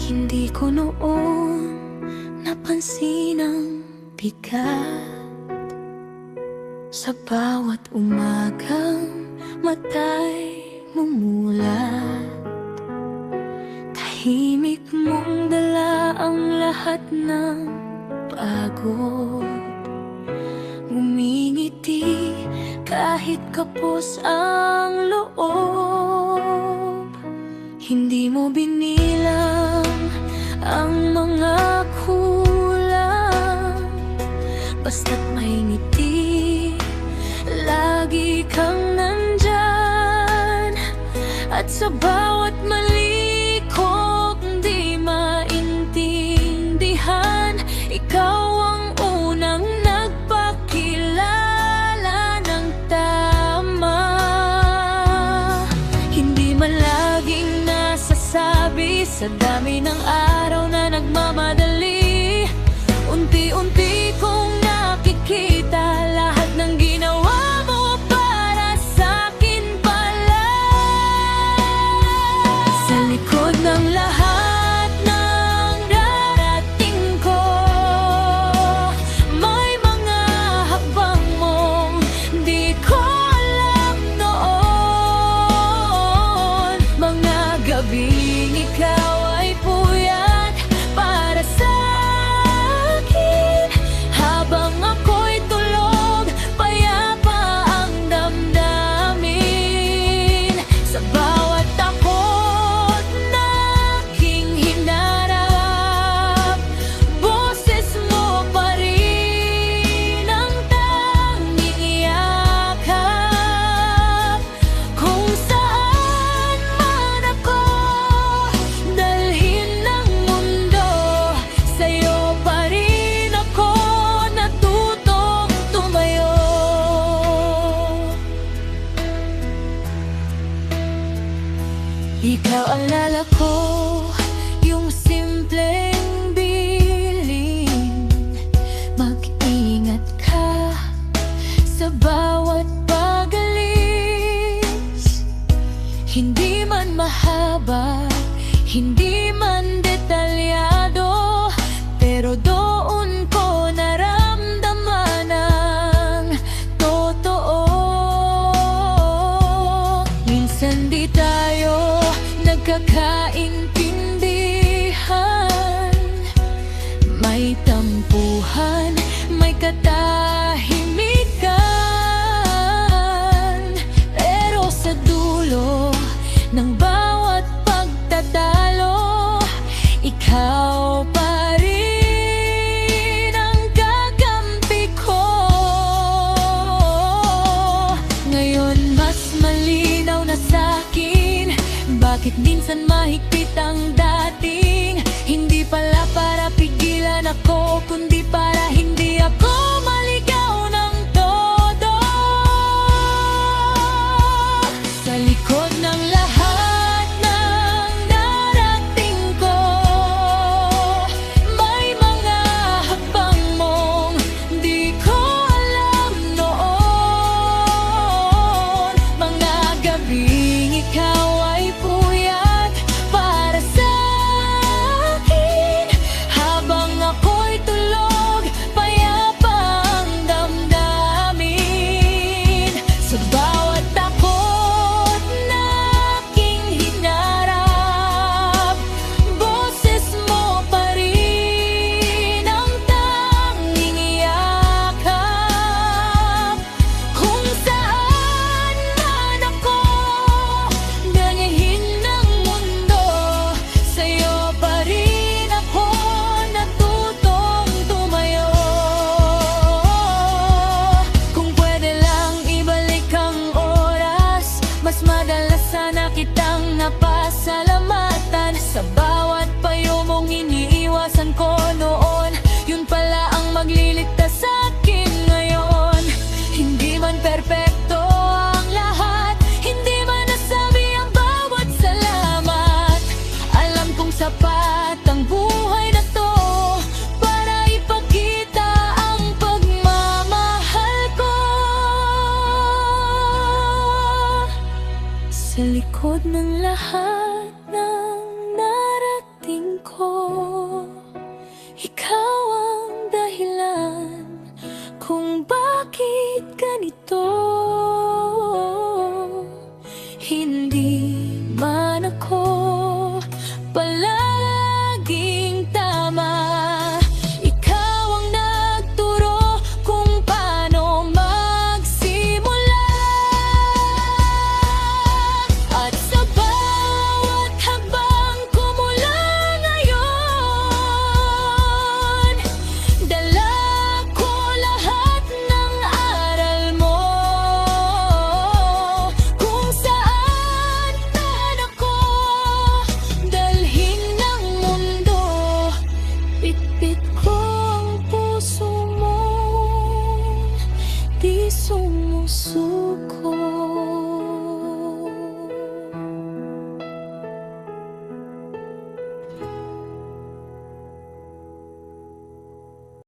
Hindi ko noon napansin ang bigat sa bawat umagang mata'y mumulat. Tahimik mong dala ang lahat ng pagod. Ngumingiti kahit kapos ang loob. Hindi mo binilang ang mga kulang, basta't may ngiti, lagi kang nandyan. At sa bawat mali ko di maintindihan, ikaw ang unang nagpakilala ng tama. Hindi man laging nasasabi sa dami ng araw na nagmamadali. Unti-unti kong nakikita lahat ng ginawa mo para sa'kin pala. Sa likod ng lahat ng darating ko, may mga hakbang mong di ko alam noon. Mga gabing ikaw ay puyat para sa'kin, habang ako'y tulog, payapa ang damdamin. Sa bawat takot na aking hinarap, boses mo pa rin ang tanging yakap. Kung saan man ako dalhin ng mundo, sa'yo pa rin ako natutong tumayo. Ikaw ang lala ko, yung simpleng bilin. Mag-ingat ka sa bawat pag-alis. Hindi man mahaba, hindi man detalyado, pero doon ko naramdaman ang totoo. Minsan di tayo nagkakaintindihan, may tampuhan, may katahimikan, pero sa dulo ng bawat pagtatalo, ikaw pa rin ang kakampi ko. Ngayon mas malinaw na sa'kin bakit minsan mahigpit ang dating. Hindi pala para pigilan ako, kundi para hindi ako maligaw ng todo. Sa likod ng lahat ng darating ko, may mga hakbang mong di ko alam noon. Mga gabing ikaw ay puyat para sa'kin, habang ako'y tulog, payapa ang damdamin. Sa bawat takot na aking hinarap, boses mo pa rin ang tanging yakap. Kung saan man ako ganyahin ng mundo, sa'yo pa rin ako natutong tumayo. Kung pwede lang ibalik ang oras, mas madalas sana kitang napasalamatan. Sa bawat payo mong iniiwasan ko noon, yun pala ang magliligtas sa'kin ngayon. Hindi man perpekto ang lahat, hindi man nasabi ang bawat salamat, alam kong sapat ang buhay na to para ipakita ang pagmamahal ko. Sa likod ng lahat ng narating ko, palagi